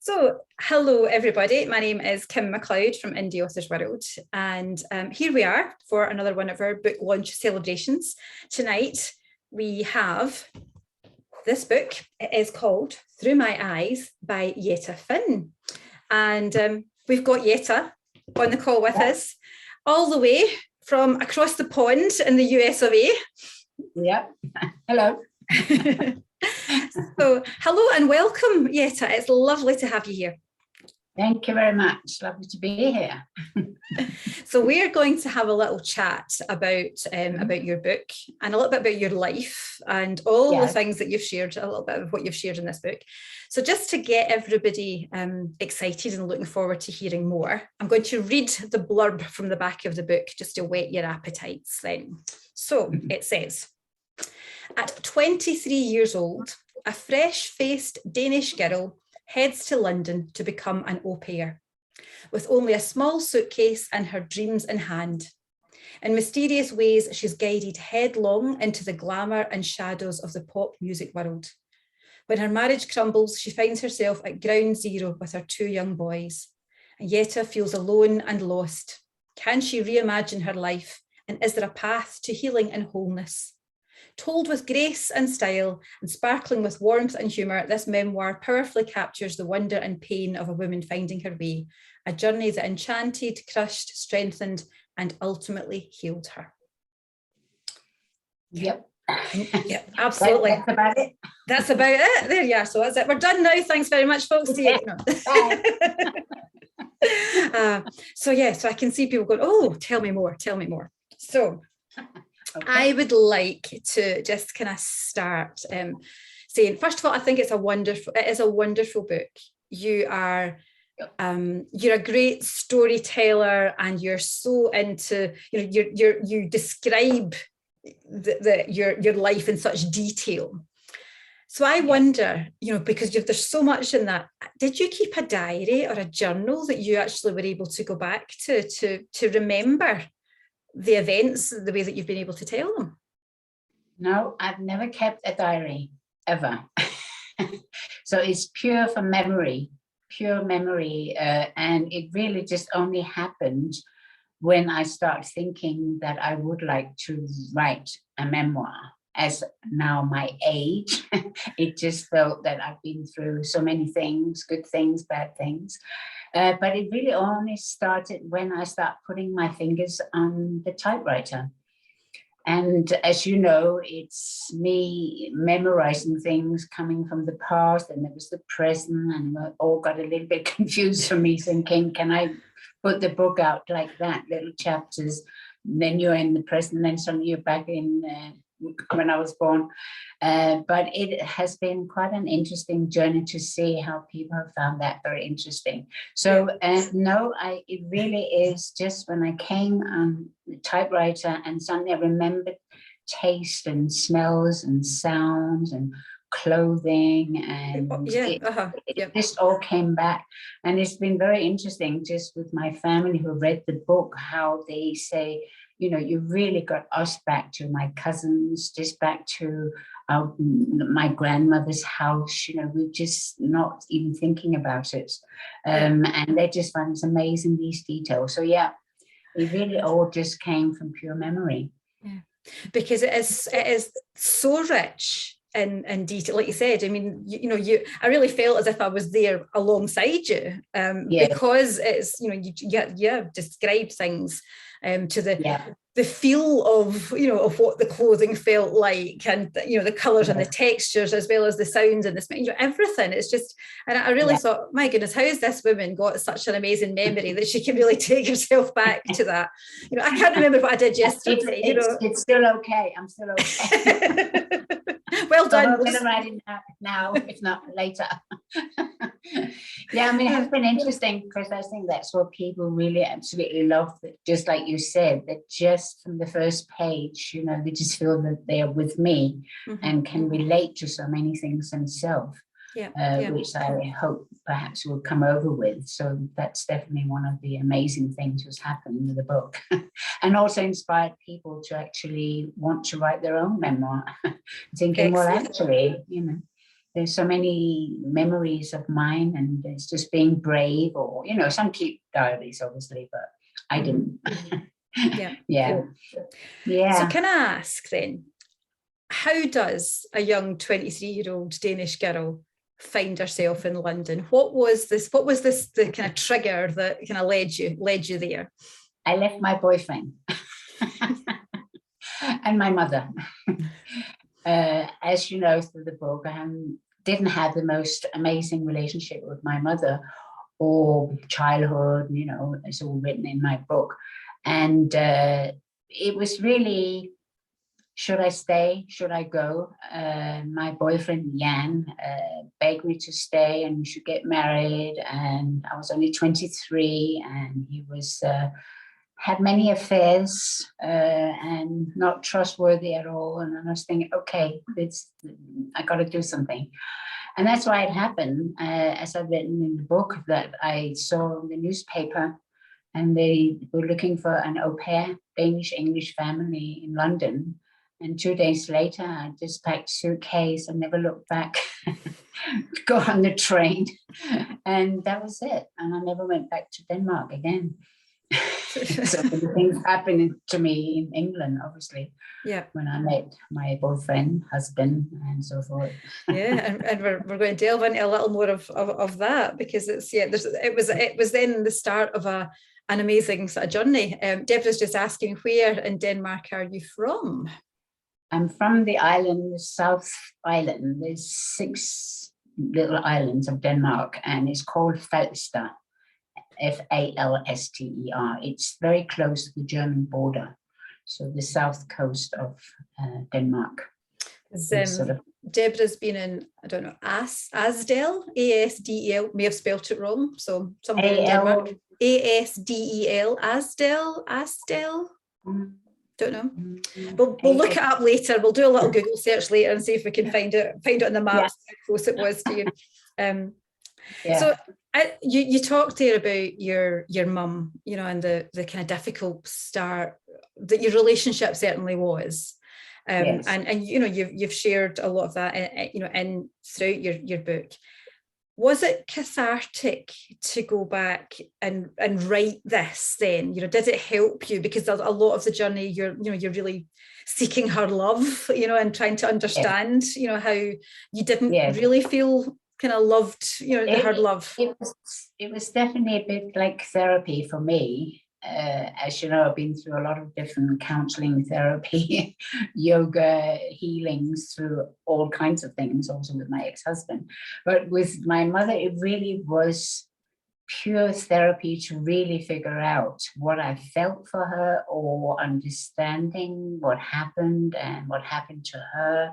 So, hello everybody. My name is Kim MacLeod from Indie Authors World, and here we are for another one of our book launch celebrations. Tonight we have this book. It is called Through My Eyes by Jette Finn, and we've got Jette on the call with us, all the way from across the pond in the US of A. Yep. Hello. So, hello and welcome, Jette. It's lovely to have you here. Thank you very much. Lovely to be here. So we're going to have a little chat about your book and a little bit about your life and all the things that you've shared, a little bit of what you've shared in this book. So just to get everybody excited and looking forward to hearing more, I'm going to read the blurb from the back of the book just to whet your appetites then. So it says, at 23 years old, a fresh-faced Danish girl heads to London to become an au pair, with only a small suitcase and her dreams in hand. In mysterious ways, she's guided headlong into the glamour and shadows of the pop music world. When her marriage crumbles, she finds herself at ground zero with her two young boys. And Jette feels alone and lost. Can she reimagine her life? And is there a path to healing and wholeness? Told with grace and style and sparkling with warmth and humour, this memoir powerfully captures the wonder and pain of a woman finding her way, a journey that enchanted, crushed, strengthened, and ultimately healed her. Yep. Yep, absolutely. That's about it. That's about it. There you are. So that's it. We're done now. Thanks very much, folks. See you. So I can see people going, oh, tell me more. So okay. I would like to just kind of start saying, first of all, I think it is a wonderful book. You're a great storyteller, and you're so into, you describe your life in such detail. So I wonder, because there's so much in that, did you keep a diary or a journal that you actually were able to go back to remember the events the way that you've been able to tell them? No, I've never kept a diary, ever. So it's pure memory, and it really just only happened when I start thinking that I would like to write a memoir. As now my age, it just felt that I've been through so many things, good things, bad things. But it really only started when I started putting my fingers on the typewriter. And as you know, it's me memorizing things coming from the past, and there was the present, and it all got a little bit confused for me, thinking, can I put the book out like that, little chapters, and then you're in the present, then suddenly you're back in when I was born. But it has been quite an interesting journey to see how people have found that very interesting. So no, it really is just when I came on the typewriter and suddenly I remembered taste and smells and sounds and clothing, and it just all came back. And it's been very interesting just with my family who read the book, how they say, you really got us back to my cousins, just back to my grandmother's house. We're just not even thinking about it. And they just find it's amazing, these details. So it really all just came from pure memory. Yeah, because it is so rich in detail, like you said. I mean, I really felt as if I was there alongside you, because it's, you described things to the feel of of what the clothing felt like, and the colors and the textures, as well as the sounds and the everything. It's just, and I really thought, my goodness, how has this woman got such an amazing memory that she can really take herself back to that? I can't remember what I did yesterday. It's still okay. I'm still okay. Well done. I'm going to write it now, if not later. I mean, it has been interesting because I think that's what people really absolutely love. Just like you said, that just from the first page, they just feel that they are with me and can relate to so many things themselves. Which I hope perhaps will come over with. So that's definitely one of the amazing things that's happened with the book. And also inspired people to actually want to write their own memoir. Thinking, well, actually, there's so many memories of mine, and it's just being brave, or, you know, some keep diaries, obviously, but I didn't. Yeah. Yeah. Yeah. So can I ask then, how does a young 23-year-old Danish girl find herself in London? What was this the kind of trigger that kind of led you there? I left my boyfriend and my mother. As you know through the book, I didn't have the most amazing relationship with my mother, or childhood, you know, it's all written in my book. And it was really, should I stay? Should I go? My boyfriend, Jan, begged me to stay and we should get married. And I was only 23, and he was had many affairs and not trustworthy at all. And I was thinking, okay, I got to do something. And that's why it happened, as I've written in the book, that I saw in the newspaper, and they were looking for an au pair, Danish-English family in London. And 2 days later, I just packed a suitcase and never looked back, got on the train, and that was it. And I never went back to Denmark again. So many things happened to me in England, obviously. Yeah. When I met my boyfriend, husband, and so forth. Yeah, and we're going to delve into a little more of that, because it was then the start of an amazing sort of journey. Deborah's just asking, where in Denmark are you from? I'm from the island, the South Island. There's 6 little islands of Denmark, and it's called Falster. Falster. It's very close to the German border, so the south coast of Denmark. Deborah's been in, I don't know, Asdel, Asdel, may have spelt it wrong, so somewhere in Denmark. Asdel, Asdel. Don't know. We'll look it up later. We'll do a little Google search later and see if we can find it on the maps, how close it was to you. So you talked there about your mum, you know, and the kind of difficult start that your relationship certainly was. And you know, you've shared a lot of that, you know, in throughout your book. Was it cathartic to go back and write this then? You know, did it help you? Because a lot of the journey, you're really seeking her love, you know, and trying to understand, you know, how you didn't really feel kind of loved, you know, her love. It was definitely a bit like therapy for me. As you know, I've been through a lot of different counseling, therapy, yoga, healings, through all kinds of things, also with my ex-husband. But with my mother, it really was pure therapy to really figure out what I felt for her, or understanding what happened and what happened to her,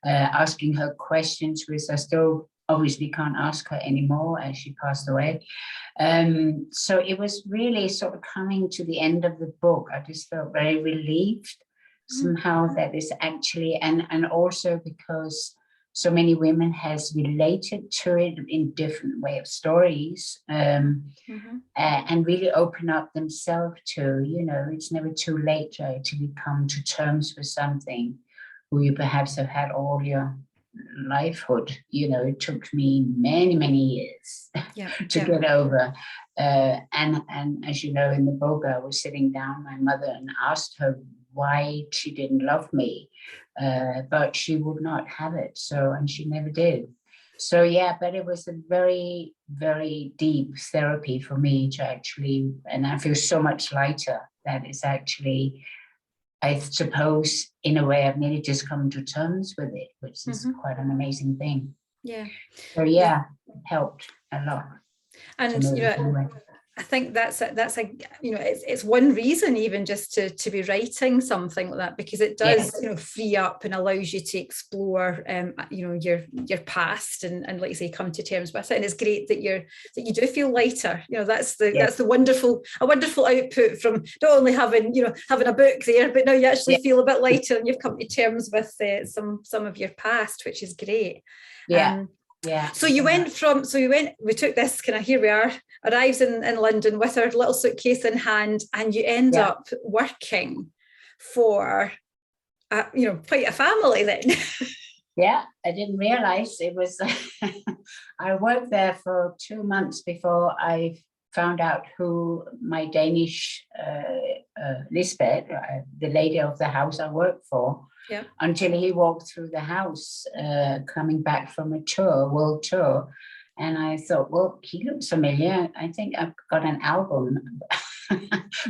asking her questions, which I still obviously can't ask her anymore as she passed away. So it was really sort of coming to the end of the book. I just felt very relieved somehow that is actually, and also because so many women has related to it in different way of stories, and really open up themselves to, you know, it's never too late to come to terms with something who you perhaps have had all your lifehood. You know, it took me many years to get over. And as you know, in the book, I was sitting down my mother and asked her why she didn't love me, but she would not have it. So, and she never did. So yeah, but it was a very, very deep therapy for me to actually, and I feel so much lighter that it's actually, I suppose, in a way, I've nearly just come to terms with it, which is quite an amazing thing. Yeah. So yeah, it helped a lot. And you know, I think that's a you know, it's one reason even just to be writing something like that, because it does you know, free up and allows you to explore you know, your past and like you say, come to terms with it. And it's great that you do feel lighter. You know, that's the wonderful output from not only having a book there, but now you actually feel a bit lighter and you've come to terms with some of your past, which is great. So we took this kind of, here we are, arrives in London with our little suitcase in hand, and you end up working for you know, quite a family then. Yeah, I didn't realize it was. I worked there for 2 months before I found out who my Danish Lisbeth, the lady of the house I worked for, Yeah. until he walked through the house coming back from a tour, world tour. And I thought, well, he looks familiar. I think I've got an album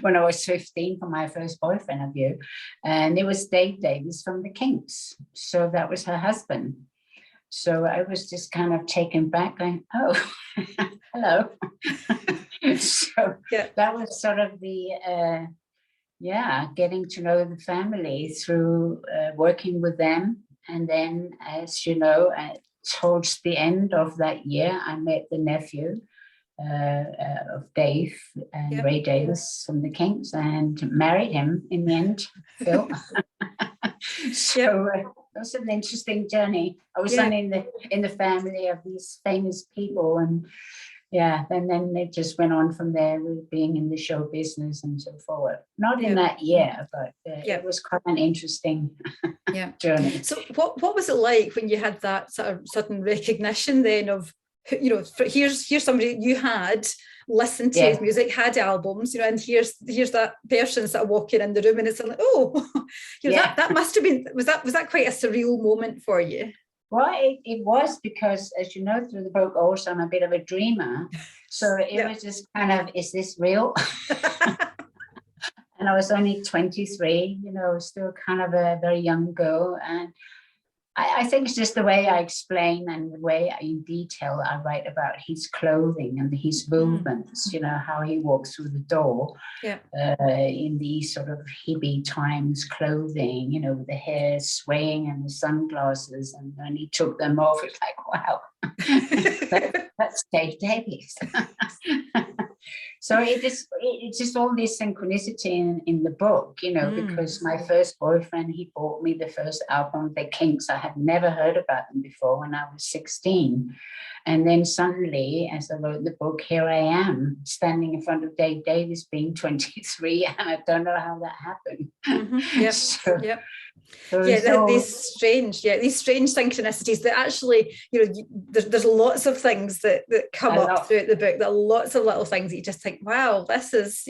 when I was 15 for my first boyfriend of you. And it was Dave Davies from the Kinks. So that was her husband. So I was just kind of taken back, going, oh, hello. So yeah. that was sort of the, getting to know the family through working with them. And then, as you know, towards the end of that year, I met the nephew of Dave and Yep. Ray Davies from the Kinks, and married him in the end, Phil. So it was an interesting journey. I was in the family of these famous people, and then it just went on from there with being in the show business and so forward. Not in that year, but it was quite an interesting journey. So what was it like when you had that sort of sudden recognition then of, you know, here's somebody you had listened to his music, had albums, you know, and here's that person sort of walking in the room, and it's like, oh, you know, that must have been, was that quite a surreal moment for you? Well, it was, because, as you know, through the book also, I'm a bit of a dreamer. So it was just kind of, is this real? And I was only 23, you know, still kind of a very young girl. And I think it's just the way I explain and the way in detail I write about his clothing and his movements, you know, how he walks through the door in these sort of hippie times clothing, you know, with the hair swaying and the sunglasses. And when he took them off, it's like, wow, that's Dave Davies. So it's just all this synchronicity in the book, you know, because my first boyfriend, he bought me the first album, The Kinks. I had never heard about them before when I was 16. And then suddenly, as I wrote the book, here I am standing in front of Dave Davies being 23, and I don't know how that happened. These strange synchronicities that actually, you know, there's lots of things that come up throughout the book. There are lots of little things that you just think, wow, this is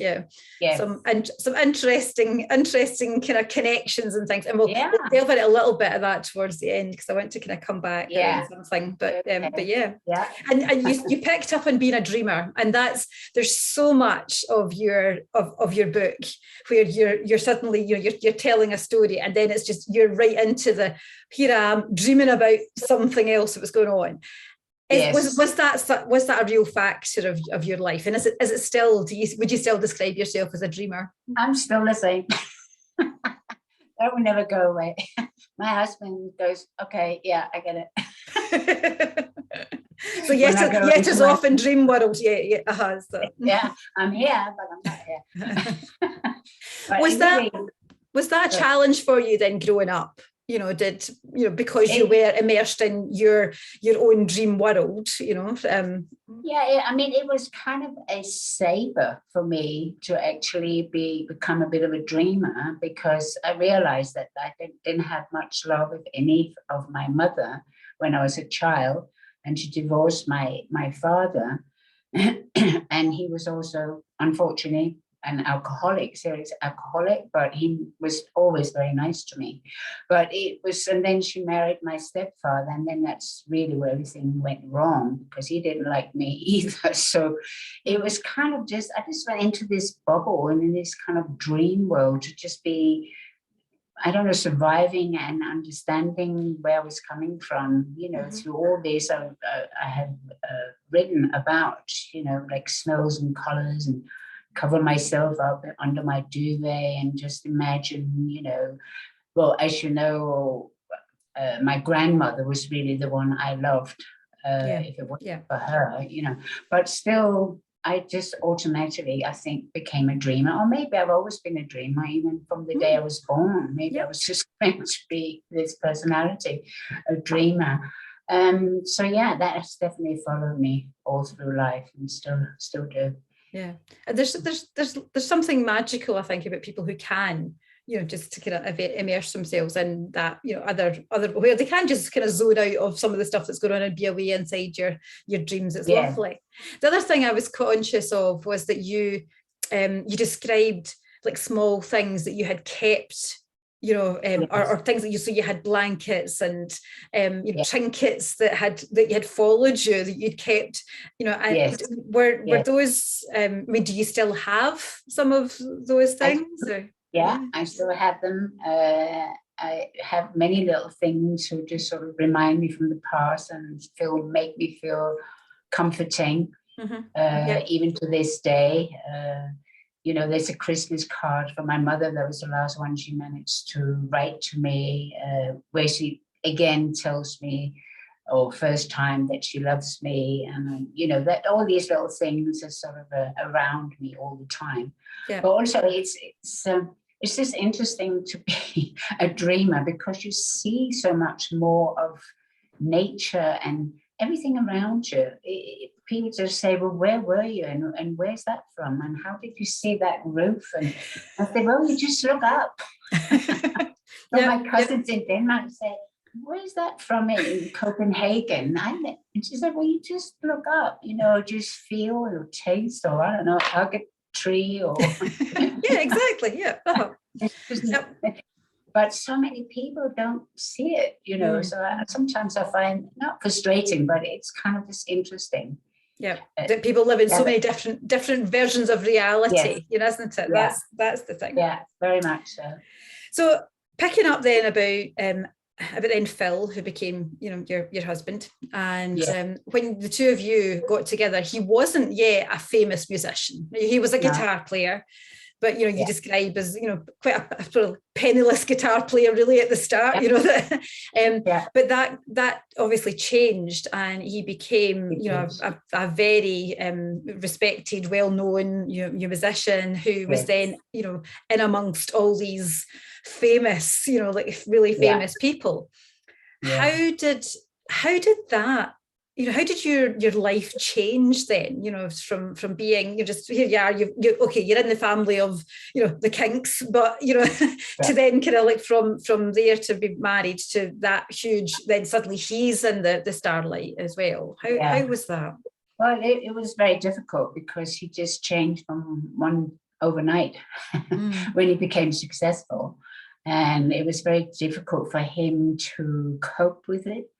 some interesting kind of connections and things. And we'll delve into a little bit of that towards the end, because I want to kind of come back around something. But and you picked up on being a dreamer, and there's so much of your book where you're suddenly, you know, you're telling a story, and then it's just you're right into here I am dreaming about something else that was going on. Was that a real factor of your life? And is it still, would you still describe yourself as a dreamer? I'm still the same. That will never go away. My husband goes, okay, yeah, I get it. So yet is off in dream world. So. Yeah, I'm here, but I'm not here. Was that a challenge for you then growing up? You know, because you were immersed in your own dream world, you know? I mean, it was kind of a saver for me to actually become a bit of a dreamer, because I realized that I didn't have much love, if any, of my mother when I was a child, and she divorced my father, and he was also, unfortunately, an alcoholic, serious alcoholic, but he was always very nice to me. But and then she married my stepfather, and then that's really where everything went wrong, because he didn't like me either. So it was kind of I just went into this bubble and in this kind of dream world to just be, I don't know, surviving and understanding where I was coming from, you know, through all this I have written about, you know, like smells and colors, and cover myself up under my duvet and just imagine, you know, well, as you know, my grandmother was really the one I loved, if it wasn't for her, you know, but still, I just automatically, I think, became a dreamer. Or maybe I've always been a dreamer, even from the day I was born. Maybe I was just meant to be this personality, a dreamer. So that has definitely followed me all through life, and still do. Yeah, and there's something magical, I think, about people who can, just to kind of immerse themselves in that, other where they can just kind of zone out of some of the stuff that's going on and be away inside your dreams. It's lovely. The other thing I was conscious of was that you described like small things that you had kept, or things that you had blankets and trinkets that you had followed you, that you'd kept, and were those, do you still have some of those things? I still have them. I have many little things who just sort of remind me from the past and make me feel comforting, even to this day. There's a Christmas card for my mother. That was the last one she managed to write to me, where she again tells me, first time that she loves me. And, that all these little things are sort of around me all the time. Yeah. But also it's just interesting to be a dreamer, because you see so much more of nature and everything around you. People just say, well, where were you and where's that from? And how did you see that roof? And I said, well, you just look up. My cousins in Denmark say, where's that from in Copenhagen? And she said, well, you just look up, just feel or taste, or I don't know, hug a tree or... Yeah, exactly. Yeah. But so many people don't see it, so sometimes I find not frustrating, but it's kind of just interesting. Yeah, that people live in so many different versions of reality, isn't it? Yeah. That's the thing. Yeah, very much so. So picking up then about then Phil, who became, your husband, and when the two of you got together, he wasn't yet a famous musician. He was a guitar player. But you describe as quite a sort of penniless guitar player really at the start, but that obviously changed, and he became a very respected, well-known musician who was then in amongst all these famous like really famous people. How did that, how did your life change then? From being here you are, you're in the family of the Kinks, but to then kind of like from there to be married to that huge, then suddenly he's in the starlight as well. How was that? Well, it was very difficult, because he just changed from one overnight when he became successful, and it was very difficult for him to cope with it.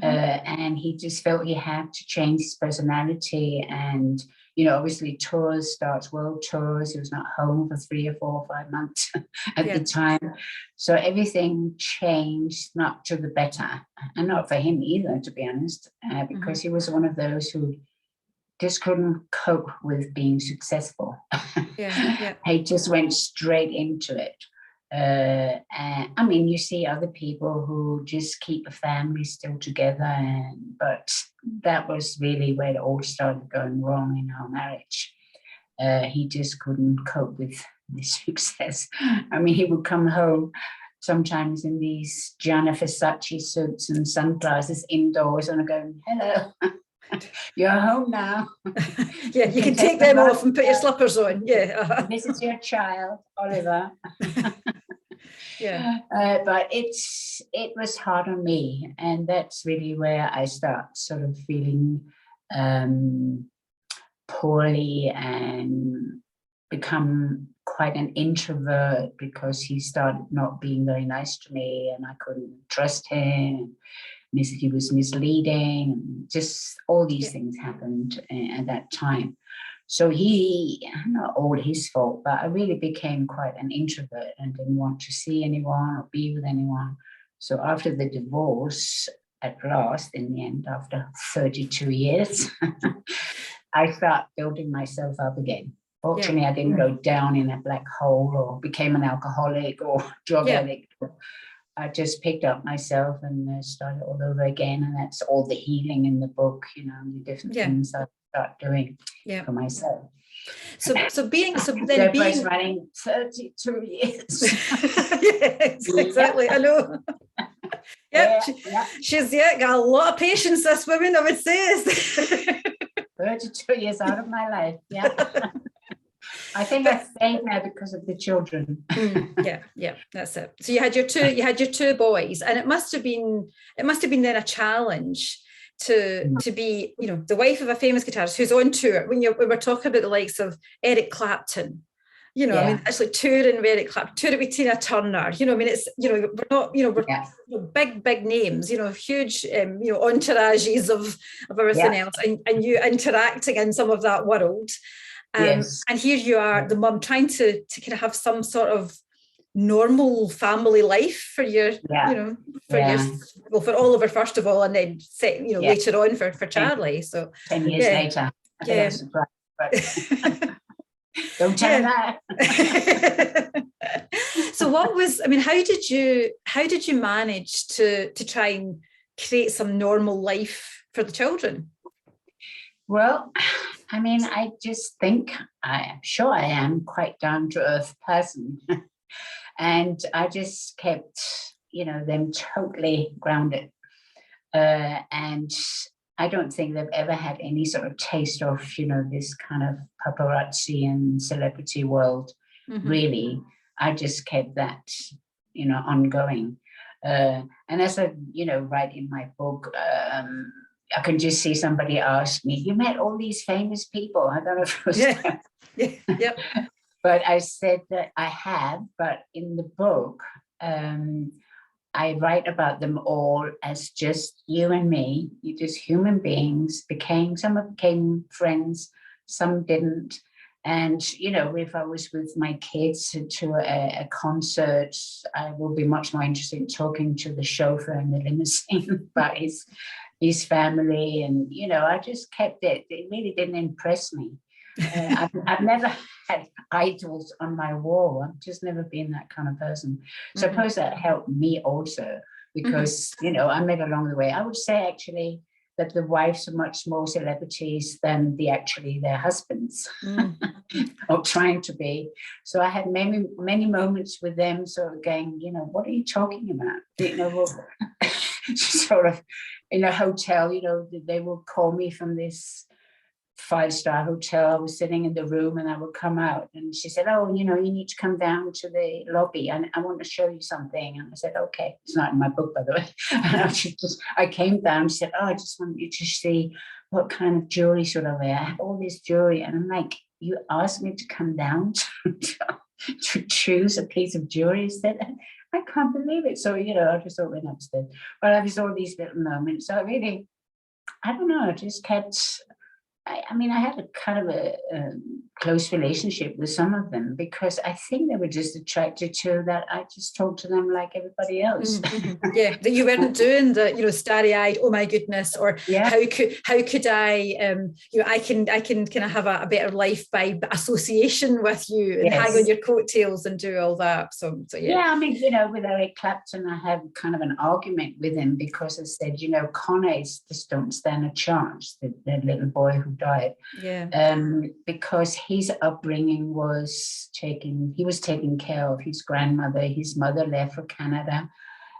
And he just felt he had to change his personality, and obviously world tours. He was not home for 3 or 4 or 5 months at the time, so everything changed, not to the better, and not for him either, to be honest, because he was one of those who just couldn't cope with being successful. He just went straight into it. I mean, you see other people who just keep a family still together, but that was really where it all started going wrong in our marriage. He just couldn't cope with the success. I mean, he would come home sometimes in these Gianni Versace suits and sunglasses indoors, and I go, hello. You're home now. You can take them off and put your slippers on. This is your child, Oliver. But it was hard on me, and that's really where I start sort of feeling poorly and become quite an introvert, because he started not being very nice to me, and I couldn't trust him. He was misleading, just all these things happened at that time. So not all his fault, but I really became quite an introvert and didn't want to see anyone or be with anyone. So after the divorce, at last, in the end, after 32 years, I started building myself up again. Fortunately, I didn't go down in a black hole or became an alcoholic or drug addict. I just picked up myself and started all over again, and that's all the healing in the book, the different things I start doing for myself. So being running 32 years. Yes, exactly. I know. She's got a lot of patience, this woman, I would say. 32 years out of my life. I think I stayed there because of the children. Yeah, that's it. So you had your two boys, and it must have been then a challenge to be, you know, the wife of a famous guitarist who's on tour. When we're talking about the likes of Eric Clapton, you know, I mean, actually touring with Eric Clapton, touring with Tina Turner, you know, I mean, it's, you know, we're not, you know, we're big names, you know, huge, you know, entourages of everything else, and you interacting in some of that world. And here you are, the mum, trying to kind of have some sort of normal family life for your, you know, for Oliver first of all, and then you know, later on for Charlie. So 10 years later, I think I was surprised, but don't tell him that. So how did you manage to try and create some normal life for the children? Well, I mean, I just think I'm sure I am quite down to earth person. And I just kept, you know, them totally grounded. And I don't think they've ever had any sort of taste of, you know, this kind of paparazzi and celebrity world, really. I just kept that, you know, ongoing. And as I, you know, write in my book, I can just see somebody ask me, you met all these famous people. I don't know if it was but I said that I have, but in the book, I write about them all as just you and me. You just human beings, some became friends, some didn't. And, you know, if I was with my kids to a concert, I will be much more interested in talking to the chauffeur in the limousine about his family. And, you know, I just kept it. It really didn't impress me. I've never had idols on my wall. I've just never been that kind of person. So I suppose that helped me also, because, you know, I met along the way. I would say actually that the wives are much more celebrities than their husbands, or trying to be. So I had many moments with them sort of going, you know, what are you talking about? You know, sort of in a hotel, you know, they will call me from this 5-star hotel. I was sitting in the room and I would come out, and she said, oh, you know, you need to come down to the lobby and I want to show you something. And I said, okay. It's not in my book, by the way. And I came down, she said, oh, I just want you to see what kind of jewelry should I wear. I have all this jewelry. And I'm like, you asked me to come down to choose a piece of jewelry? I said, I can't believe it. So, you know, I just went upstairs. But I was all these little moments. So really, I don't know, I just kept, I mean, I had a kind of a close relationship with some of them, because I think they were just attracted to that I just talked to them like everybody else. Yeah, that you weren't doing the, you know, starry-eyed, oh my goodness, or how could I, you know, I can kind of have a better life by association with you and hang on your coattails and do all that. So yeah, I mean, you know, with Eric Clapton, I had kind of an argument with him because I said, you know, Connie's just don't stand a chance, the little boy who died, because his upbringing was he was taking care of his grandmother. His mother left for Canada,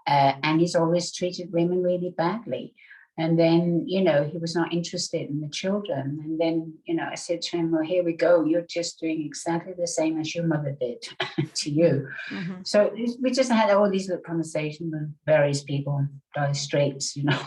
and he's always treated women really badly. And then, you know, he was not interested in the children. And then, you know, I said to him, well, here we go. You're just doing exactly the same as your mother did to you. So we just had all these little conversations with various people, dire straits, you know.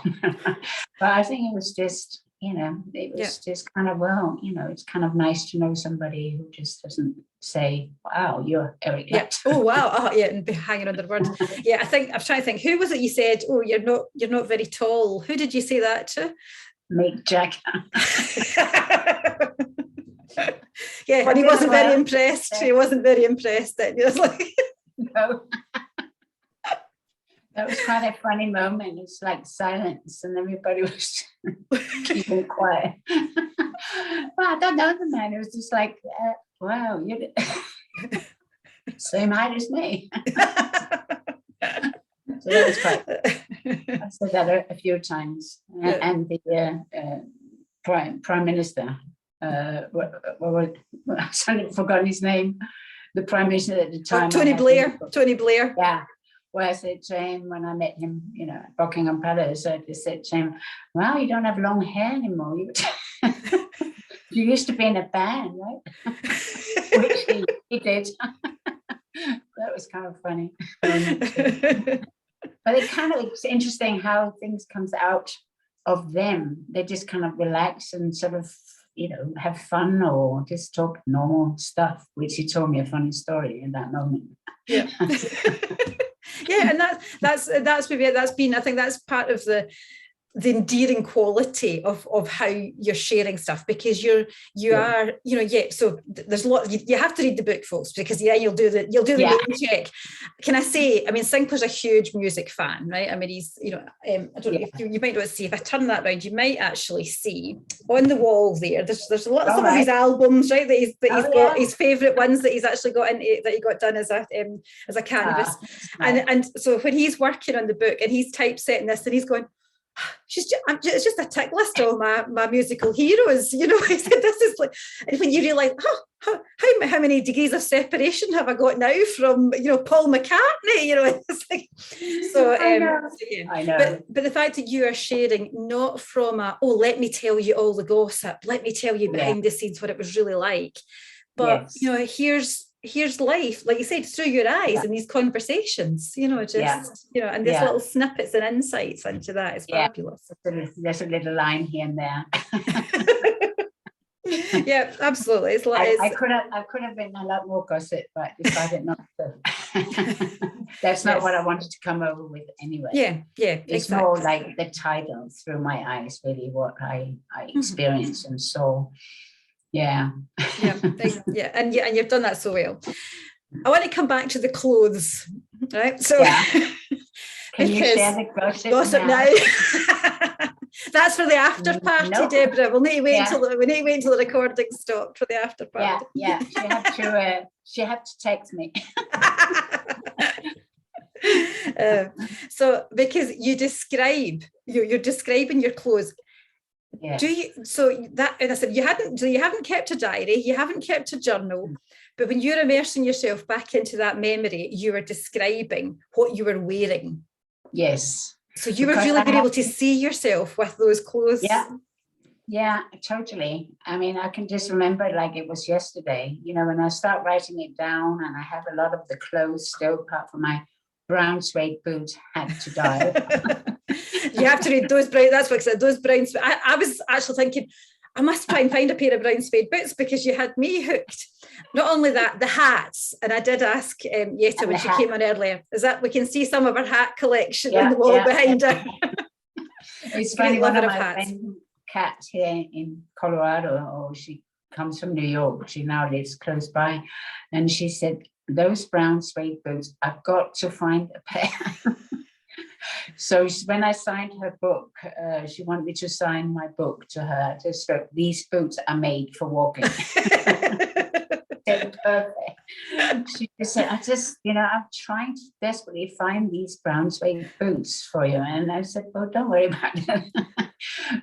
But I think it was just, you know, it was just kind of, well, you know, it's kind of nice to know somebody who just doesn't say, wow, you're Eric Clapton. Oh, wow. And be hanging on their words. Yeah, I think, I'm trying to think, who was it you said, oh, you're not very tall? Who did you say that to? Mick Jagger. Yeah, and he wasn't very impressed. He wasn't very impressed. Then he was like, no. That was quite a funny moment. It's like silence, and everybody was keeping quiet. Well, I don't know the man. It was just like, wow, you're same height as me. So that was quite. I said that a few times, and the prime minister. I suddenly forgotten his name. The prime minister at the time. Tony Blair. Tony Blair. Yeah. Well, I said to him when I met him, you know, at Buckingham Palace, I just said to him, well, you don't have long hair anymore. You used to be in a band, right? Which he did. That was kind of funny. But it's interesting how things comes out of them. They just kind of relax and sort of, have fun or just talk normal stuff, which he told me a funny story in that moment. Yeah. Yeah, and that's been, I think that's part of the endearing quality of how you're sharing stuff, because you are, so there's a lot, you have to read the book, folks, because you'll do the name check. Can I say, I mean, Sinclair's a huge music fan, right? I mean, he's, I don't know if you might not see, if I turn that around, you might actually see on the wall there's a lot of some of his albums, right, that he's got his favorite ones that he's actually got that he got done as a canvas. And so when he's working on the book and he's typesetting this and he's going, it's just a tick list of my musical heroes, he said, this is like, and when you realise, how many degrees of separation have I got now from, Paul McCartney, it's like, so, I know. But the fact that you are sharing not from let me tell you all the gossip, let me tell you behind the scenes what it was really like, but, here's life, like you said, through your eyes and these conversations, and these little snippets and insights into that is fabulous. There's a little line here and there. Yeah, absolutely. It's like I could have been a lot more gossip, but decided not to. That's not what I wanted to come over with anyway. Yeah, it's exactly. more like the title, Through My Eyes, really what I experienced and saw. Yeah. And you've done that so well. I want to come back to the clothes, right? So can you share the gossip now? That's for the after party, nope. Deborah. We'll need to wait until the recording stopped for the after party. Yeah. She had to text me. So because you're describing your clothes. Yeah. And I said you haven't kept a diary, you haven't kept a journal, but when you're immersing yourself back into that memory, you were describing what you were wearing. Yes. So you were really being able to see yourself with those clothes. Yeah, totally. I mean, I can just remember like it was yesterday, when I start writing it down, and I have a lot of the clothes still, apart from my brown suede boots had to die. You have to read those brown. That's what I said. Those brown. I was actually thinking, I must try and find a pair of brown suede boots, because you had me hooked. Not only that, the hats, and I did ask Yetta when she came on earlier. Is that we can see some of her hat collection on the wall behind her? It's funny. One of my friend Kat here in Colorado, she comes from New York. She now lives close by, and she said, "Those brown suede boots, I've got to find a pair." So when I signed her book, she wanted me to sign my book to her. Just wrote, "These boots are made for walking." Perfect. She just said, I'm trying to desperately find these brown suede boots for you. And I said, well, don't worry about it.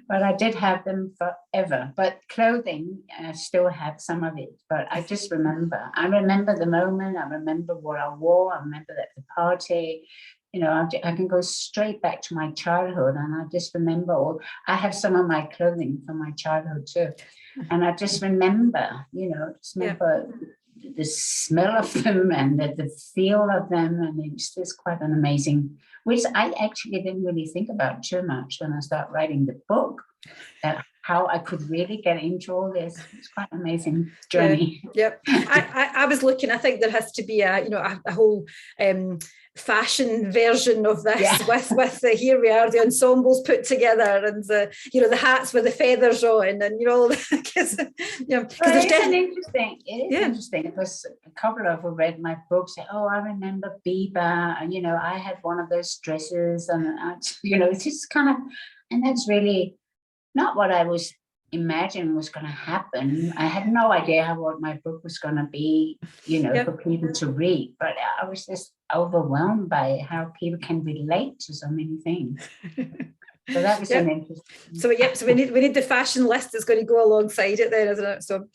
But I did have them forever. But clothing, I still have some of it. But I just remember. I remember the moment. I remember what I wore. I remember at the party. I can go straight back to my childhood, and I just remember, I have some of my clothing from my childhood too. And I just remember, the smell of them and the feel of them. And it's just quite an amazing, which I actually didn't really think about too much when I started writing the book, that how I could really get into all this. It's quite an amazing journey. Yep. I was looking, I think there has to be a whole fashion version of this with the, here we are, the ensembles put together, and the hats with the feathers on, and because it's interesting because a couple of who read my book say, oh, I remember Biba, and I had one of those dresses, and it's just kind of, and that's really not what I was imagining was going to happen. I had no idea what my book was going to be, for people to read, but I was just overwhelmed by how people can relate to so many things. So that was an interesting. So we need the fashion list that's going to go alongside it then, isn't it? So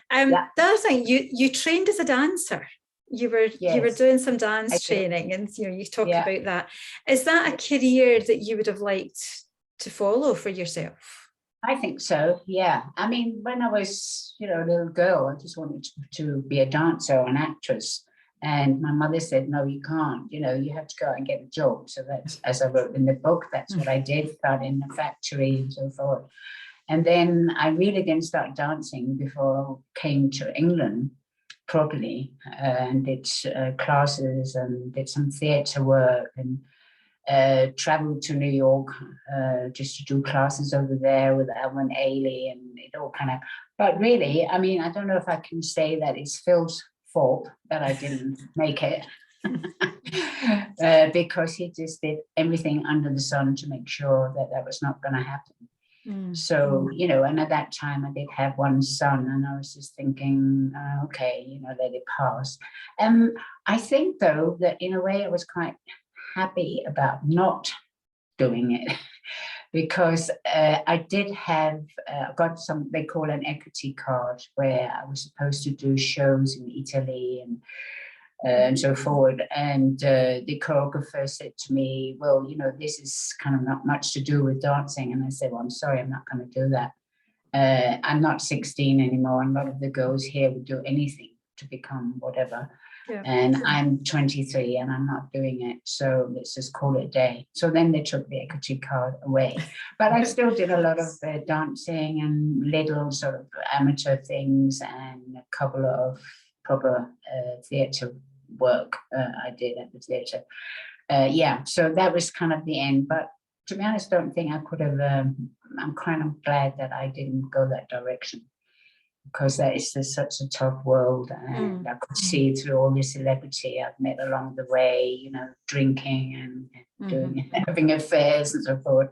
the other thing, you trained as a dancer. You were doing some dance training, and you talk about that. Is that a career that you would have liked to follow for yourself? I think so. Yeah. I mean, when I was, a little girl, I just wanted to be a dancer or an actress. And my mother said, no, you can't, you have to go out and get a job. So that's, as I wrote in the book, that's what I did, start in the factory and so forth. And then I really didn't start dancing before I came to England properly, and did classes and did some theatre work, and traveled to New York just to do classes over there with Alvin Ailey, and it all kind of, but really, I mean, I don't know if I can say that it's Phil's fault that I didn't make it. Because he just did everything under the sun to make sure that that was not going to happen. So, and at that time I did have one son, and I was just thinking, okay, let it pass. I think, though, that in a way I was quite happy about not doing it because I did have, got some, they call an equity card, where I was supposed to do shows in Italy and so forth. And the choreographer said to me, well, this is kind of not much to do with dancing. And I said, well, I'm sorry, I'm not going to do that. I'm not 16 anymore. And a lot of the girls here would do anything to become whatever. Yeah. And I'm 23 and I'm not doing it. So let's just call it a day. So then they took the equity card away. But I still did a lot of dancing and little sort of amateur things and a couple of proper theatre work I did at the theatre. So that was kind of the end. But to be honest, I don't think I could have, I'm kind of glad that I didn't go that direction, because that is just such a tough world, and I could see through all the celebrity I've met along the way, drinking and doing having affairs and so forth.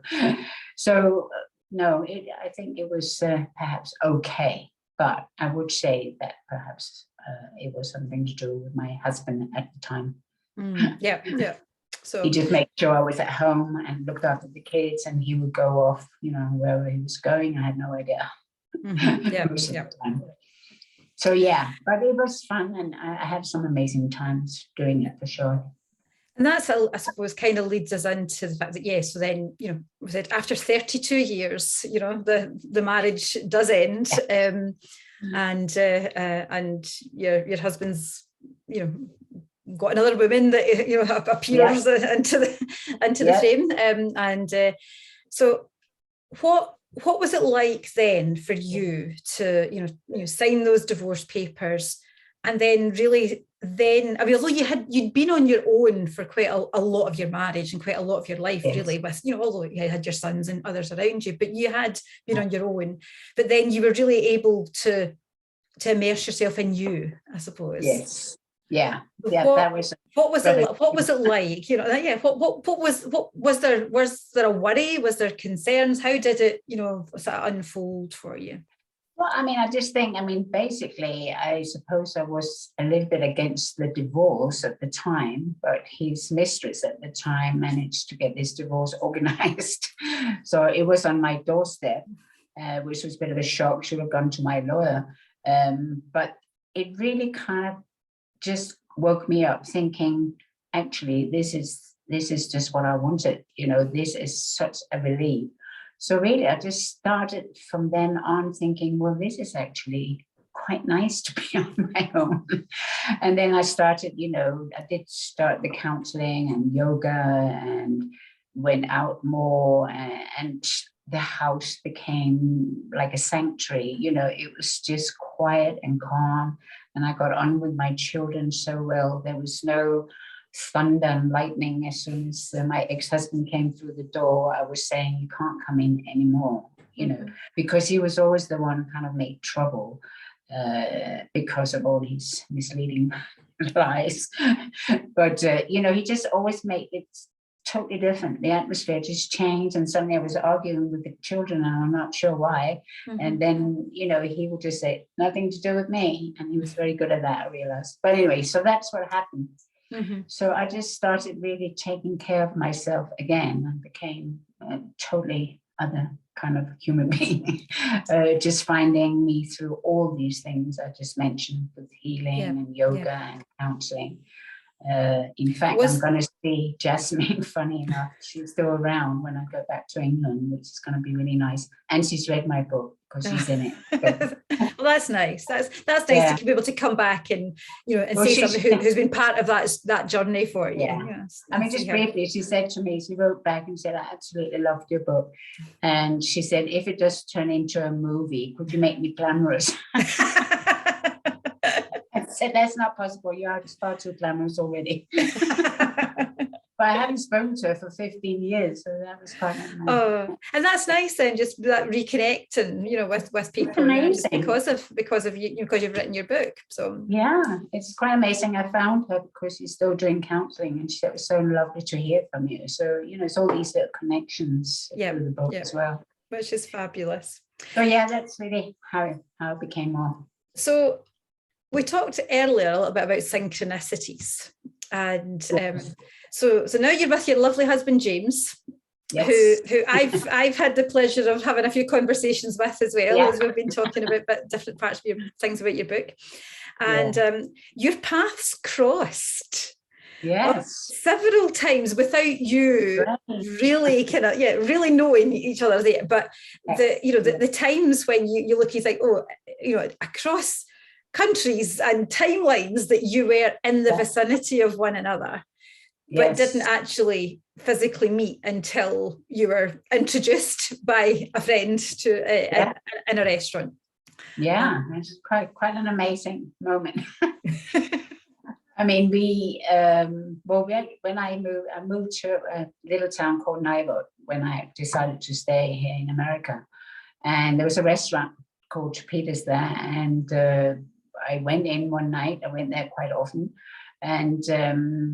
So no, I think it was perhaps okay, but I would say that perhaps it was something to do with my husband at the time. Yeah. So he just made sure I was at home and looked after the kids, and he would go off, wherever he was going. I had no idea. Yeah. So yeah, but it was fun, and I had some amazing times doing it for sure. And that's, I suppose, kind of leads us into the fact that, so then, we said after 32 years, the marriage does end, and your husband's, got another woman that appears into the frame, and so what was it like then for you to sign those divorce papers, and then really although you'd been on your own for quite a lot of your marriage and quite a lot of your life, really, with although you had your sons and others around you, but you had been on your own, but then you were really able to immerse yourself in you, I suppose. Yes. Yeah. What was it like? What was there a worry? Was there concerns? How did it, unfold for you? Well, I mean, I just think, basically, I suppose I was a little bit against the divorce at the time, but his mistress at the time managed to get this divorce organized. So it was on my doorstep, which was a bit of a shock. Should have gone to my lawyer. But it really kind of just woke me up thinking, actually, this is just what I wanted. This is such a relief. So really, I just started from then on thinking, well, this is actually quite nice to be on my own. And then I started, I did start the counseling and yoga and went out more, and the house became like a sanctuary. It was just quiet and calm, and I got on with my children so well. There was no thunder and lightning. As soon as my ex-husband came through the door, I was saying, you can't come in anymore, because he was always the one kind of made trouble because of all his misleading lies. But, he just always made it totally different. The atmosphere just changed, and suddenly I was arguing with the children, and I'm not sure why. And then, he would just say, nothing to do with me. And he was very good at that, I realized. But anyway, so that's what happened. So I just started really taking care of myself again, and became a totally other kind of human being, just finding me through all these things I just mentioned, with healing and yoga and counseling. In fact, I'm going to see Jasmine, funny enough. She's still around when I go back to England, which is going to be really nice. And she's read my book because she's in it. Well, that's nice. That's nice to be able to come back and, and say something who's been part of that journey for you. Yeah. Yes. I mean, just briefly, she said to me, she wrote back and said, I absolutely loved your book. And she said, if it does turn into a movie, could you make me glamorous? I said, that's not possible. You are far too glamorous already. But I haven't spoken to her for 15 years, so that was quite nice. Oh, and that's nice then, just that reconnecting, with people because of you, because you've written your book. So yeah, it's quite amazing. I found her because she's still doing counselling, and she said it was so lovely to hear from you. So it's all these little connections through the book as well, which is fabulous. So yeah, that's really how it became on. So we talked earlier a little bit about synchronicities, and so now you're with your lovely husband James, yes. who I've had the pleasure of having a few conversations with as well, as we've been talking about different parts of things about your book, and your paths crossed. Yes, several times without you really really knowing each other there. But the times when you look, you think, across countries and timelines that you were in the vicinity of one another, but didn't actually physically meet until you were introduced by a friend to in a restaurant. Yeah, it's quite an amazing moment. I mean, when I moved to a little town called Nivot when I decided to stay here in America, and there was a restaurant called Chipita's there, and I went in one night. I went there quite often, and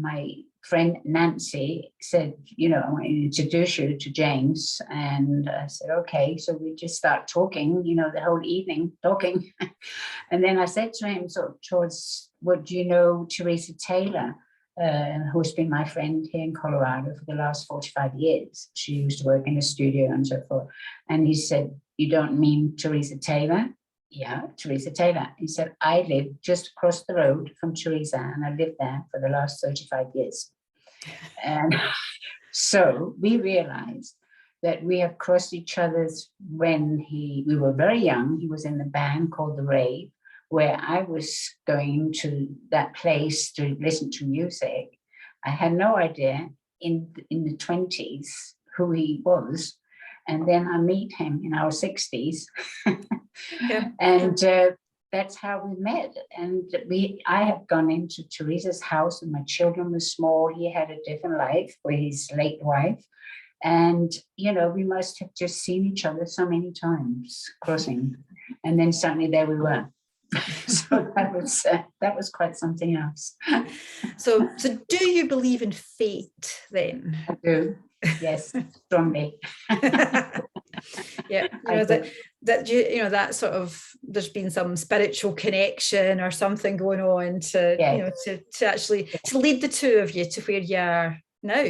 my friend Nancy said, I want to introduce you to James. And I said, okay. So we just start talking, the whole evening talking. And then I said to him, do you know Teresa Taylor, who's been my friend here in Colorado for the last 45 years. She used to work in a studio and so forth. And he said, you don't mean Teresa Taylor? Yeah, Teresa Taylor. He said, I live just across the road from Teresa, and I lived there for the last 35 years. And so we realized that we have crossed each other's when we were very young. He was in the band called The Rave, where I was going to that place to listen to music. I had no idea in the 20s who he was. And then I meet him in our 60s. And that's how we met. And I had gone into Teresa's house when my children were small. He had a different life with his late wife. And, we must have just seen each other so many times crossing. And then suddenly there we were. So that was quite something else. So do you believe in fate then? I do. Yes, strongly. That sort of, there's been some spiritual connection or something going on to to actually to lead the two of you to where you are now.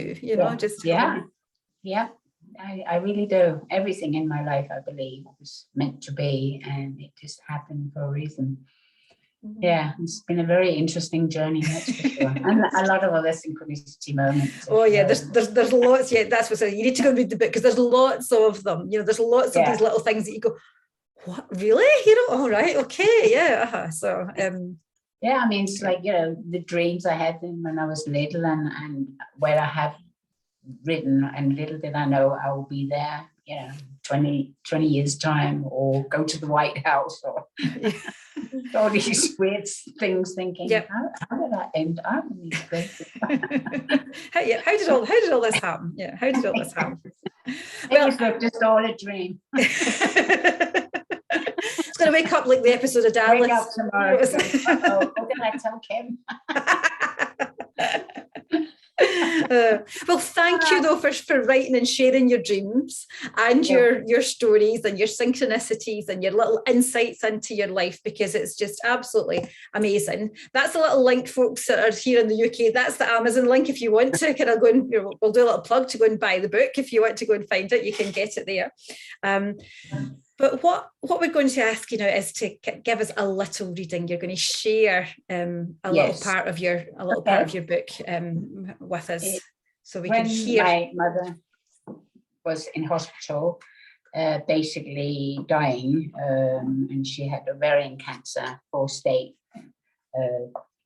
I really do. Everything in my life, I believe, was meant to be, and it just happened for a reason. Yeah, it's been a very interesting journey, that's for sure. And a lot of other synchronicity moments. Oh yeah, there's lots. Yeah, that's what I said. You need to go and read the book because there's lots of them. There's lots of these little things that you go, what, really? All right, okay, yeah. So yeah, I mean, it's like, the dreams I had when I was little and where I have written, and little did I know I will be there, 20 years time, or go to the White House, or all these weird things, thinking, how did I end up in these places? how did all this happen? Yeah, how did all this happen? Well, it was just all a dream. It's going to wake up like the episode of Dallas. Wake up tomorrow. What did I tell Kim? Well, thank you though for writing and sharing your dreams and your stories and your synchronicities and your little insights into your life, because it's just absolutely amazing. That's a little link, folks that are here in the UK. That's the Amazon link. If you want to kind of go and we'll do a little plug to go and buy the book. If you want to go and find it, you can get it there. But what we're going to ask you now is to give us a little reading. You're going to share a little part of your book with us, so we can hear. My mother was in hospital, basically dying, and she had ovarian cancer, 4-stage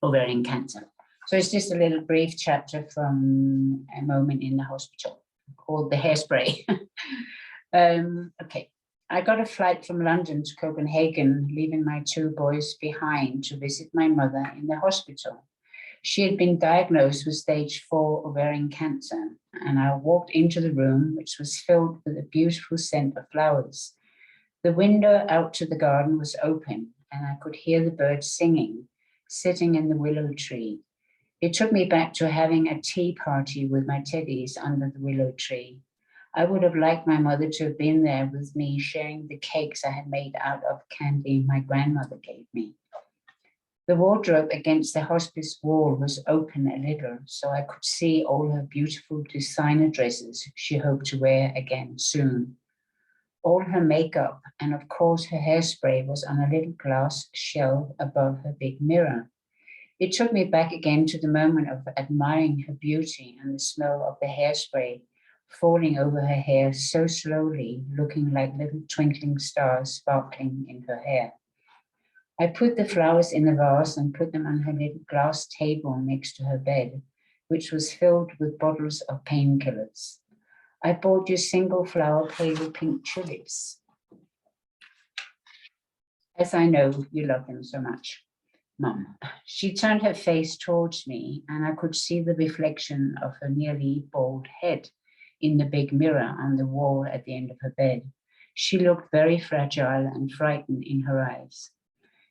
ovarian cancer. So it's just a little brief chapter from a moment in the hospital called The Hairspray. Okay. I got a flight from London to Copenhagen, leaving my 2 boys behind to visit my mother in the hospital. She had been diagnosed with stage 4 ovarian cancer, and I walked into the room, which was filled with a beautiful scent of flowers. The window out to the garden was open, and I could hear the birds singing, sitting in the willow tree. It took me back to having a tea party with my teddies under the willow tree. I would have liked my mother to have been there with me, sharing the cakes I had made out of candy my grandmother gave me. The wardrobe against the hospice wall was open a little, so I could see all her beautiful designer dresses she hoped to wear again soon. All her makeup and of course her hairspray was on a little glass shelf above her big mirror. It took me back again to the moment of admiring her beauty and the smell of the hairspray falling over her hair so slowly, looking like little twinkling stars sparkling in her hair. I put the flowers in a vase and put them on her little glass table next to her bed, which was filled with bottles of painkillers. I bought you single flower pale pink tulips, as I know you love them so much, Mum. She turned her face towards me, and I could see the reflection of her nearly bald head in the big mirror on the wall at the end of her bed. She looked very fragile and frightened in her eyes.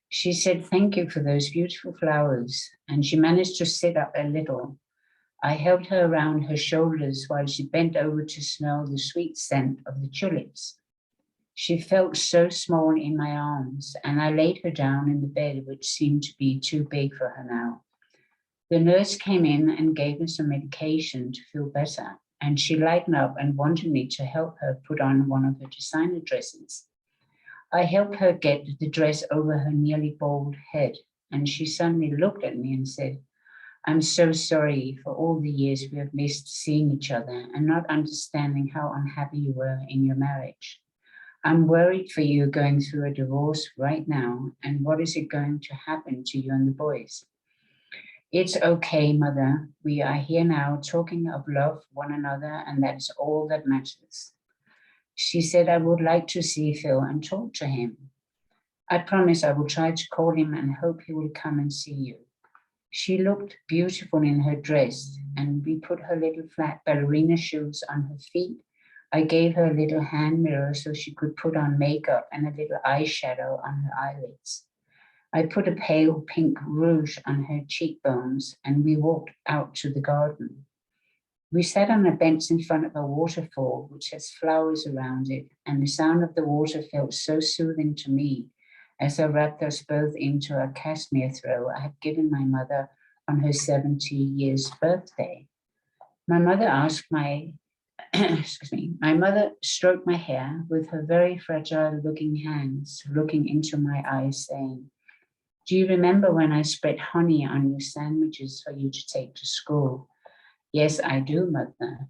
She said, "Thank you for those beautiful flowers," and she managed to sit up a little. I held her around her shoulders while she bent over to smell the sweet scent of the tulips. She felt so small in my arms, and I laid her down in the bed, which seemed to be too big for her now. The nurse came in and gave her some medication to feel better, and she lightened up and wanted me to help her put on one of her designer dresses. I helped her get the dress over her nearly bald head, and she suddenly looked at me and said, "I'm so sorry for all the years we have missed seeing each other and not understanding how unhappy you were in your marriage. I'm worried for you going through a divorce right now, and what is it going to happen to you and the boys?" "It's okay, Mother. We are here now talking of love one another, and that is all that matters." She said, "I would like to see Phil and talk to him. I promise I will try to call him and hope he will come and see you." She looked beautiful in her dress, and we put her little flat ballerina shoes on her feet. I gave her a little hand mirror so she could put on makeup and a little eyeshadow on her eyelids. I put a pale pink rouge on her cheekbones, and we walked out to the garden. We sat on a bench in front of a waterfall, which has flowers around it, and the sound of the water felt so soothing to me as I wrapped us both into a cashmere throw I had given my mother on her 70 years birthday. My mother my mother stroked my hair with her very fragile looking hands, looking into my eyes, saying, "Do you remember when I spread honey on your sandwiches for you to take to school?" "Yes, I do, Mother.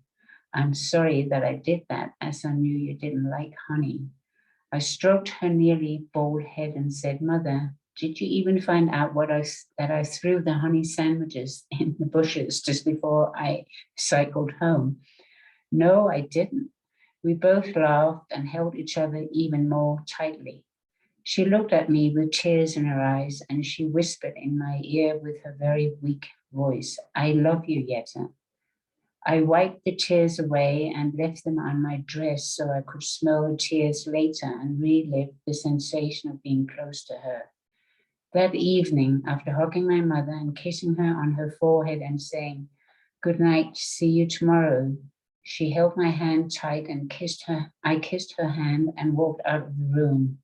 I'm sorry that I did that, as I knew you didn't like honey." I stroked her nearly bald head and said, "Mother, did you even find out that I threw the honey sandwiches in the bushes just before I cycled home?" "No, I didn't." We both laughed and held each other even more tightly. She looked at me with tears in her eyes, and she whispered in my ear with her very weak voice, "I love you, Jette." I wiped the tears away and left them on my dress so I could smell the tears later and relive the sensation of being close to her. That evening, after hugging my mother and kissing her on her forehead and saying, "Good night, see you tomorrow," she held my hand tight and I kissed her hand and walked out of the room.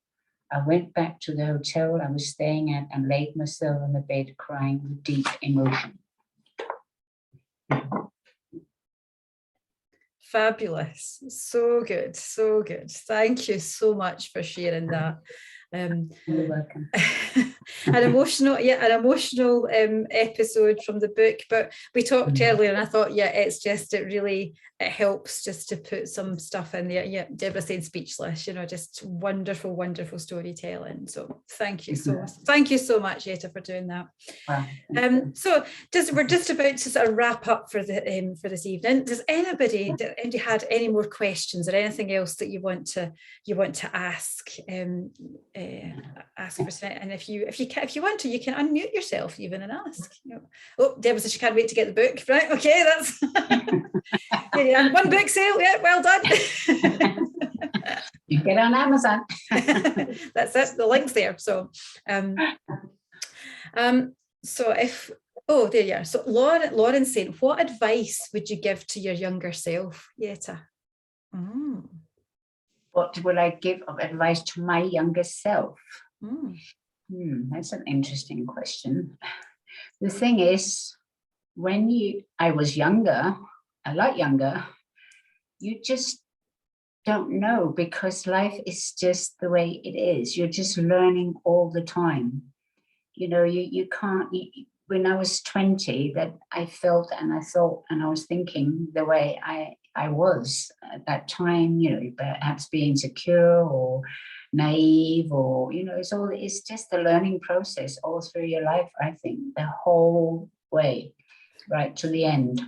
I went back to the hotel I was staying at and laid myself on the bed crying with deep emotion. Fabulous. So good. So good. Thank you so much for sharing that. You're welcome. An emotional episode from the book, but we talked earlier and I thought, yeah, it helps just to put some stuff in there. Yeah, Deborah said speechless, just wonderful storytelling. So thank you so much, Yetta, for doing that. Wow. So we're just about to sort of wrap up for this evening. Does anybody had any more questions or anything else that you want to ask for tonight? And if you want to, you can unmute yourself even and ask. Oh, Deborah says she can't wait to get the book. Right, okay, that's yeah, one book sale. Yeah, well done. You get on Amazon. That's it. The link's there. So, there you are. So Lauren's saying, what advice would you give to your younger self, Yetta? What would I give of advice to my younger self? That's an interesting question. The thing is, when I was younger, a lot younger, you just don't know, because life is just the way it is. You're just learning all the time. You can't. When I was 20, that I felt and I thought and I was thinking the way I was at that time, perhaps being insecure or naive, or it's just a learning process all through your life. I think the whole way, right to the end,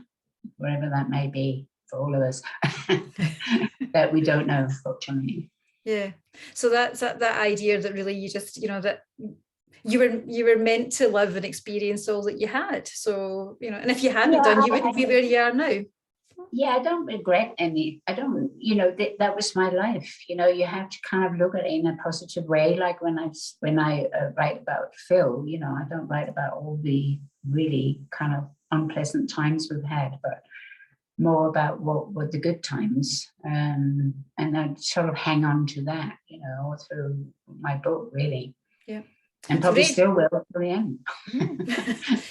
wherever that may be for all of us, that we don't know, fortunately. Yeah. So that's that idea that really you just that you were meant to live and experience all that you had. So and if you hadn't done, you wouldn't be where you are now. Yeah, I don't regret any. I don't, that was my life. You have to kind of look at it in a positive way. Like when I write about Phil, I don't write about all the really kind of unpleasant times we've had, but more about what were the good times. And I sort of hang on to that, all through my book, really. Yeah. And probably still will till the end.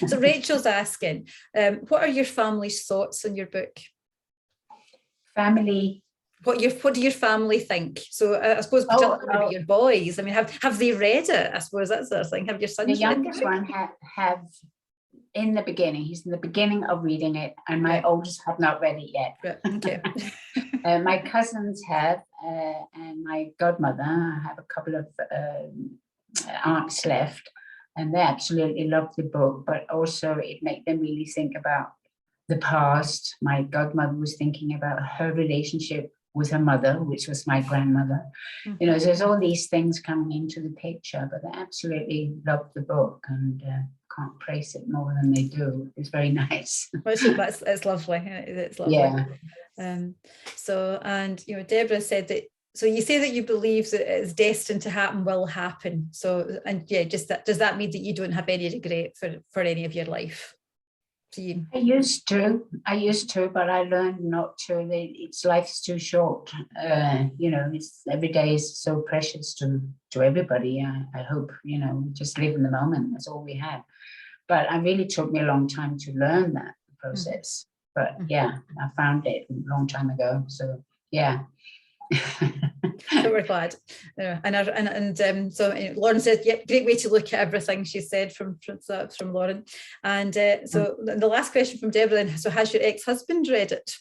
So Rachel's asking, what are your family's thoughts on your book? Family. What do your family think? So I suppose about your boys. I mean, have they read it? I suppose that's the thing. Have your sons? The youngest one have in the beginning. He's in the beginning of reading it, and my oldest have not read it yet. Right. Okay. My cousins have, and my godmother. I have a couple of aunts left, and they absolutely love the book. But also, it made them really think about the past. My godmother was thinking about her relationship with her mother, which was my grandmother. So there's all these things coming into the picture, but they absolutely love the book and can't praise it more than they do. It's very nice. It's lovely. It's lovely. Yeah. So, and Deborah said that. So you say that you believe that it's destined to happen will happen. So, and yeah, just that, does that mean that you don't have any regret for any of your life? I used to, but I learned not to. Life's too short. It's every day is so precious to everybody. I hope we just live in the moment. That's all we have. But it really took me a long time to learn that process. But yeah, I found it a long time ago. So yeah. So we're glad. So Lauren said, "Yep, great way to look at everything." She said from Lauren. And so the last question from Deborah then. So has your ex-husband read it?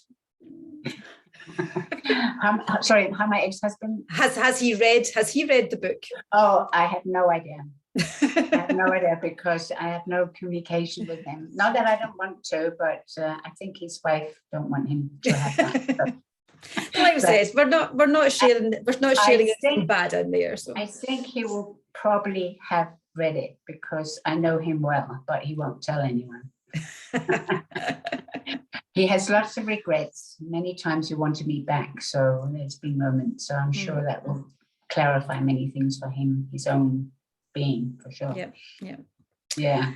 Sorry, how my ex-husband has he read the book? Oh, I have no idea. I have no idea, because I have no communication with him. Not that I don't want to, but I think his wife don't want him to have that. So. Like I said, we're not sharing anything bad in there. So I think he will probably have read it, because I know him well, but he won't tell anyone. He has lots of regrets. Many times he wanted me back, so there's been moments. So I'm sure that will clarify many things for him, his own being, for sure. Yeah. Yeah.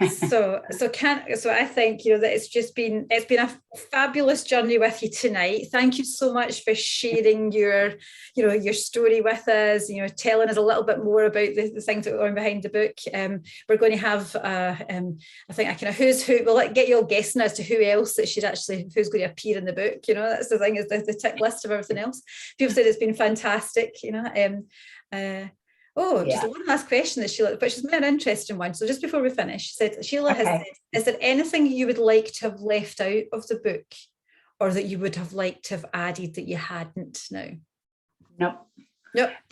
So I think, you know, that it's been a fabulous journey with you tonight. Thank you so much for sharing your story with us, you know, telling us a little bit more about the things that are behind the book. We're going to have I think a kind of who's who. We'll get you all guessing as to who else that who's going to appear in the book. You know, that's the thing, is the tick list of everything else. People said it's been fantastic, you know. Just one last question that Sheila, which is an interesting one. So just before we finish, she said, Sheila has said, is there anything you would like to have left out of the book, or that you would have liked to have added that you hadn't now? Nope.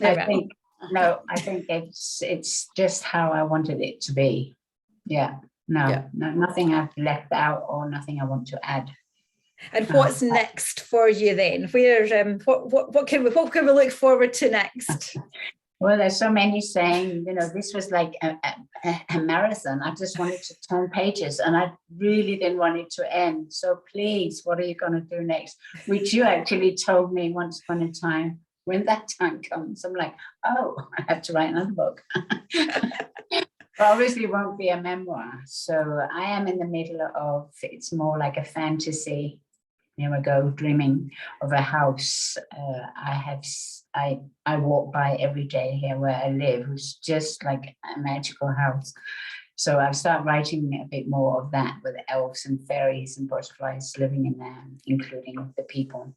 I think it's just how I wanted it to be. Yeah. No, nothing I've left out or nothing I want to add. And what's next for you then? Where what can we look forward to next? Well, there's so many saying, you know, this was like a marathon. I just wanted to turn pages and I really didn't want it to end. So please, what are you going to do next? Which you actually told me once upon a time, when that time comes. I'm like, oh, I have to write another book. But obviously it won't be a memoir. So I am in the middle of, it's more like a fantasy. Here I go, dreaming of a house I walk by every day here where I live, which just like a magical house. So I've started writing a bit more of that, with elves and fairies and butterflies living in there, including the people.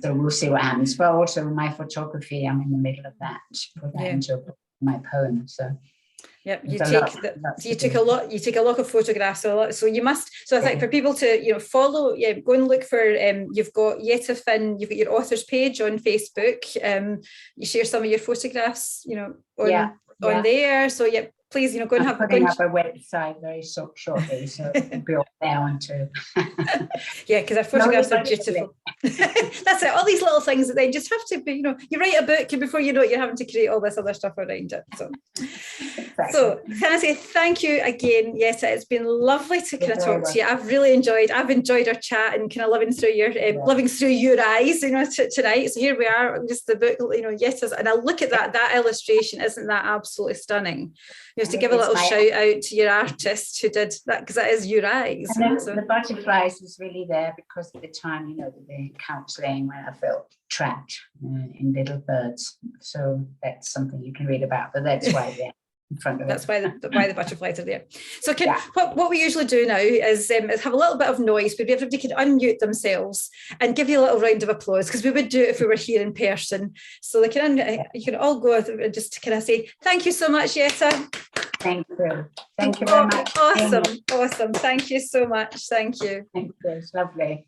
So we'll see what happens. But also my photography, I'm in the middle of that, put that into my poem. So yep, you take a lot of photographs, so you must. So I think for people to, you know, follow, go and look for. You've got Jette Finn. You've got your author's page on Facebook. You share some of your photographs, you know, on there. So please, you know, go and putting up a website very shortly, so it'll be all there on too. Because our photographs are beautiful. That's it. All these little things that they just have to be, you know, you write a book and before you know it, you're having to create all this other stuff around it. So, exactly. So can I say thank you again, Jette? It's been lovely to kind of talk to you. I've enjoyed our chat and kind of living through your eyes, you know, tonight. So here we are, just the book, you know, Jette's, and I look at that illustration. Isn't that absolutely stunning? You know, to give a little shout out to your artist who did that, because that is your eyes. And then the butterflies is really there because at the time, you know, the counselling when I felt trapped in little birds. So that's something you can read about, but that's why they're in front of that's why the butterflies are there. So what we usually do now is have a little bit of noise, but everybody can unmute themselves and give you a little round of applause, because we would do it if we were here in person. So you can all go and just kind of say thank you so much, Jette. Thank you. Thank you very much. Awesome. Thank you so much. Thank you. Thank you. It's lovely.